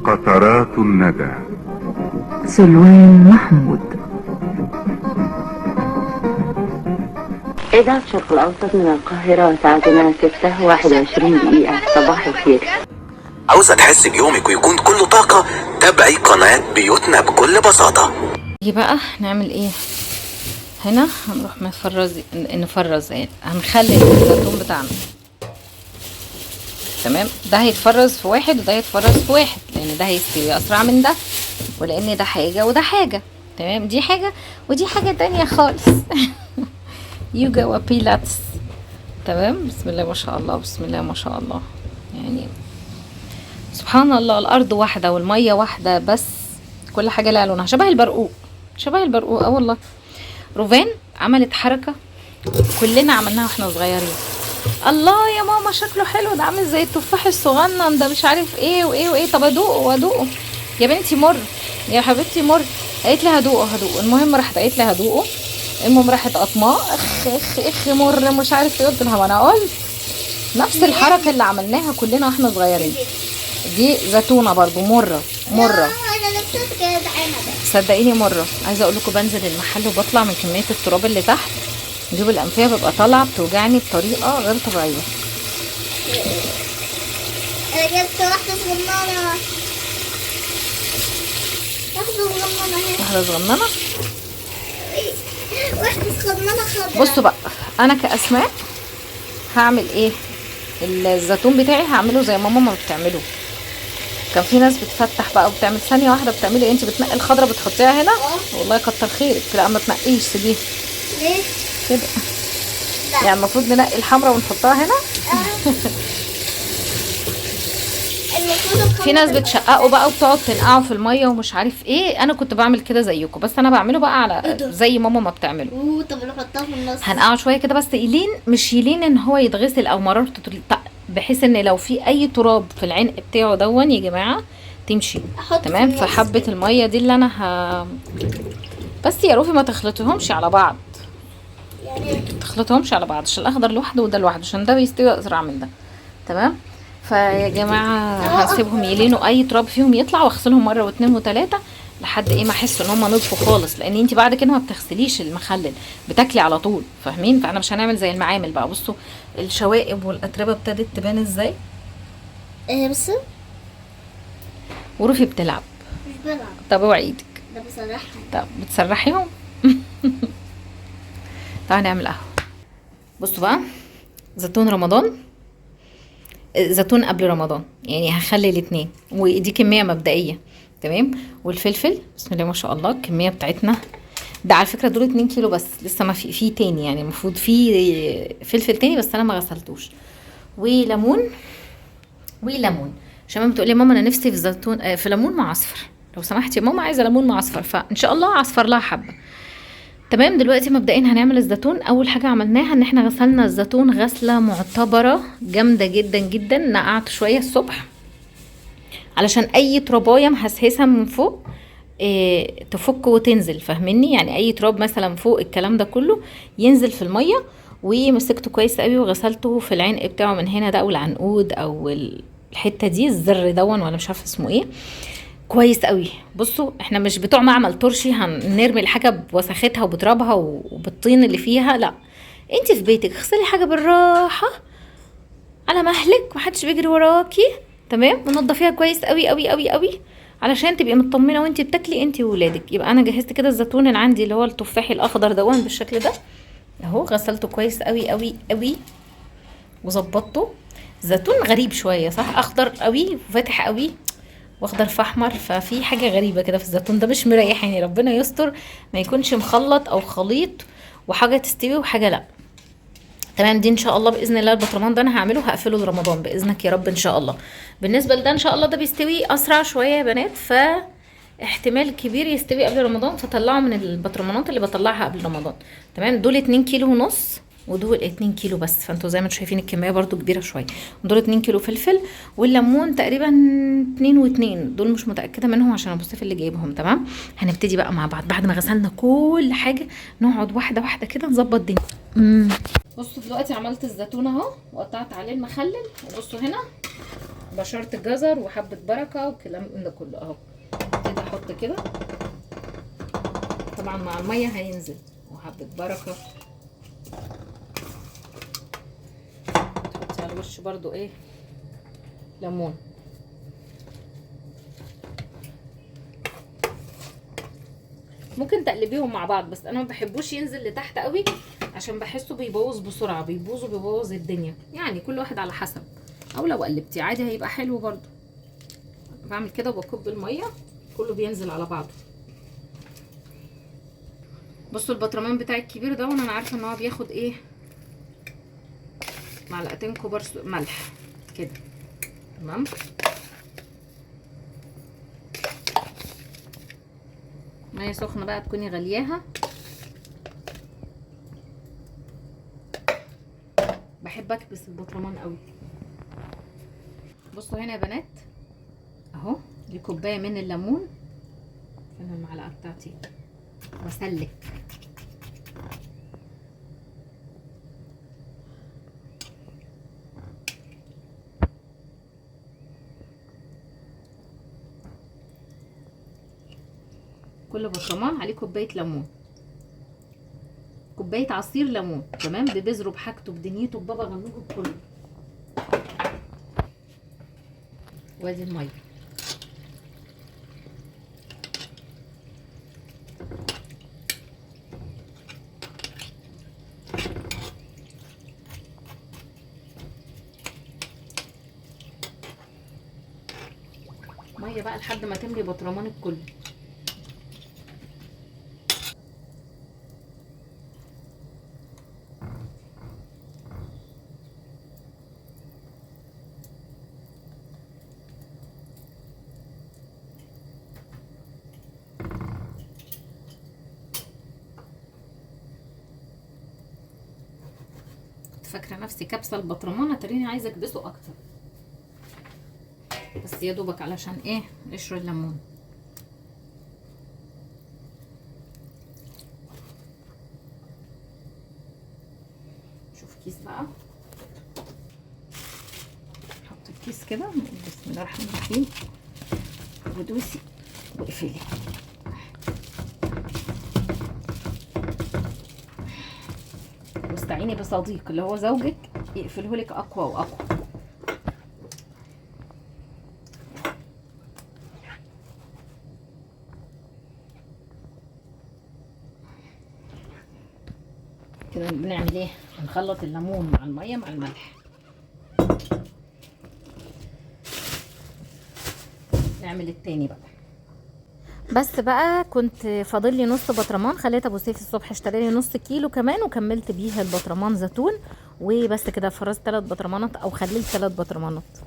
قطرات الندى. سلوان محمود. إذاعة الشرق الأوسط من القاهرة، ساعتنا 6:21 دقيقة. صباح الخير. عاوزة تحس بيومك ويكون كله طاقة؟ تابعي قناة بيوتنا بكل بساطة. يجي بقى نعمل ايه هنا؟ هنروح نفرز يعني هنخلي الزيتون بتاعنا تمام. ده هيتفرز في واحد وده هيتفرز في واحد، لان ده هيستوي اسرع من ده، ولان ده حاجة وده حاجة. تمام، دي حاجة ودي حاجة تانية خالص. يوجا وبيلاتس. تمام، بسم الله ما شاء الله، بسم الله ما شاء الله. يعني سبحان الله، الارض واحدة والمية واحدة، بس كل حاجة لها لونها. شبه البرقوق، شبه البرقوق. اه والله. روفان عملت حركة كلنا عملناها واحنا صغيرين. الله يا ماما شكله حلو، ده عامل زي التفاح الصغنن ده، مش عارف ايه وايه وايه. طب ادوقه وادوقه يا بنتي، مر يا حبيبتي مر. قالت لي هدوقه. المهم راحت قالت لي هدوقه، المهم راحت قطماه، اخ مر مش عارف ايه. قلت لها وانا قلت نفس الحركة اللي عملناها كلنا واحنا صغيرين. دي زيتونة برضو مرة. صدقيني مرة. عايزة اقول لكم بنزل المحل وبطلع من كمية التراب اللي تحت، جيب الانفية ببقى طالعة بتوجعني بطريقة غير طبيعية. انا جبت واحدة صغننة. واحدة صغننة. واحدة صغننة خضرا. بصوا بقى، انا كأسماء هعمل ايه؟ الزيتون بتاعي هعمله زي ما ماما بتعمله. كان في ناس بتفتح بقى وبتعمل ثانيه واحده. بتعملي ايه انت؟ بتنقي الخضره بتحطيها هنا؟ والله كتر خيرك. لا ما تنقيش، سيبيها ليه كده. يعني المفروض ننقي الحمراء ونحطها هنا. في ناس بتشققه بقى وبتقعد تنقعه في الميه ومش عارف ايه. انا كنت بعمل كده زيكم، بس انا بعمله بقى على زي ماما ما بتعمله. طب نحطها في النص. هنقعه شويه كده بس يلين، مش يلين ان هو يتغسل او مرارته بحيث ان لو في اي تراب في العنق بتاعه دون يا جماعه تمشي. تمام. فحبه الميه دي اللي انا بس يا روفي ما تخلطيهمش على بعض، يعني تخلطيهمش على بعض، عشان الاخضر لوحده وده لوحده، عشان ده بيستوي اسرع من ده. تمام. فيا جماعه هسيبهم يلينوا، اي تراب فيهم يطلع، واغسلهم مره واثنين وثلاثه لحد ايه ما احس ان هم نضفوا خالص، لان انت بعد كده ما بتغسليش المخلل، بتاكلي على طول. فاهمين؟ فاحنا مش هنعمل زي المعامل بقى. بصوا الشوائب والاتربه ابتدت تبان ازاي. ايه بس وروفي بتلعب. مش بلعب. طب اوعي ايدك. ده بصراحة. طب بتسرحيهم. تعالى نعمل قهوه. بصوا بقى، زيتون رمضان، زيتون قبل رمضان، يعني هخلي الاثنين، ودي كميه مبدئيه. تمام. والفلفل بسم الله ما شاء الله، الكميه بتاعتنا ده على فكره دول 2 كيلو بس، لسه ما في تاني، يعني المفروض في فلفل تاني بس انا ما غسلتوش. وليمون شمام. بتقولي ماما انا نفسي في زيتون في ليمون معصفر، لو سمحتي يا ماما عايزه ليمون معصفر، فان شاء الله اعصفر لها حبه. تمام. دلوقتي مبدئيا هنعمل الزيتون. اول حاجه عملناها ان احنا غسلنا الزيتون غسله معتبره جامده جدا جدا. نقعته شويه الصبح علشان اي ترابايه مهسهسه من فوق تفك وتنزل. فاهميني؟ يعني اي تراب مثلا فوق الكلام ده كله ينزل في الميه. ومسكته كويس قوي وغسلته في العنق بتاعه من هنا ده، او العنقود او الحته دي، الزر دون ولا مش عارفه اسمه ايه، كويس قوي. بصوا احنا مش بتوع معمل ترشي هنرمي الحاجه بوسختها وبترابها وبالطين اللي فيها، لا. انت في بيتك اغسلي حاجه بالراحه على مهلك، محدش بيجري وراكي. تمام. ونضفيها كويس قوي قوي قوي قوي علشان تبقي مطمنه وانت بتاكلي انت وولادك. يبقى انا جهزت كده الزيتون اللي عندي اللي هو التفاحي الاخضر دون بالشكل ده اهو، غسلته كويس قوي قوي قوي وظبطته. زيتون غريب شويه صح، اخضر قوي وفاتح قوي واخضر في احمر، ففي حاجه غريبه كده في الزيتون ده مش مريحني. ربنا يستر ما يكونش مخلط او خليط وحاجه تستوي وحاجه لا. تمام. دي ان شاء الله باذن الله البطرمان ده انا هعمله هقفله لرمضان باذنك يا رب ان شاء الله. بالنسبه لده ان شاء الله ده بيستوي اسرع شويه يا بنات، فاحتمال كبير يستوي قبل رمضان، فطلعوا من البطرمانات اللي بطلعها قبل رمضان. تمام. دول 2 كيلو ونص ودول 2 كيلو بس، فانتوا زي ما انتم شايفين الكميه برضو كبيره شويه. دول 2 كيلو فلفل، والليمون تقريبا 2 و2، دول مش متاكده منهم عشان ابو سيف اللي جايبهم. تمام. هنبتدي بقى مع بعض بعد ما غسلنا كل حاجه، نقعد واحده واحده كده نظبط الدنيا. بصوا دلوقتي عملت الزيتون اهو وقطعت عليه المخلل، وبصوا هنا بشرة جزر وحبة بركة وكلام من ده كله اهو. كده احط كده طبعا مع المية هينزل، وحبة بركة. تحطي على الوش برضو ايه ليمون. ممكن تقلبيهم مع بعض، بس انا ما بحبوش ينزل لتحت قوي عشان بحسه بيبوظ بسرعه، بيبوظ الدنيا. يعني كل واحد على حسب، او لو قلبتي عادي هيبقى حلو برضو. بعمل كده وبكب الميه كله بينزل على بعضه. بصوا البطرمان بتاعي الكبير ده، وانا عارفه ان هو بياخد ايه معلقتين كبار ملح كده. تمام. ميه سخنه بقى تكوني غلياها. بحب اكبس البطرمان قوي. بصوا هنا يا بنات اهو، دي كوبايه من الليمون. فين المعلقه بتاعتي؟ واسلك. كل برطمان عليه كوبايه ليمون، كوبايه عصير ليمون. تمام. ببذره بحاجته بدنيته ببابا غنوجه بكله. وادي الميه. ميه بقى لحد ما تملي بطرمانك كله. فاكره نفسي كبسه البطرمان، اتريني عايزه اكبسه اكتر، بس يا دوبك علشان ايه قشر الليمون. شوف كيس بقى، حط الكيس كده. بسم الله الرحمن الرحيم. ودوسي واقفلي. واستعيني بصديق اللي هو زوجك يقفلهولك اقوى واقوى. كده بنعمل ايه؟ هنخلط الليمون مع الميه مع الملح. نعمل التاني بقى. بس بقى كنت فاضل لي نص بطرمان، خليت ابو سيف الصبح اشتري لي نص كيلو كمان، وكملت بيها البطرمان زيتون. وبس كده فرزت 3 بطرمانات او خليت 3 بطرمانات.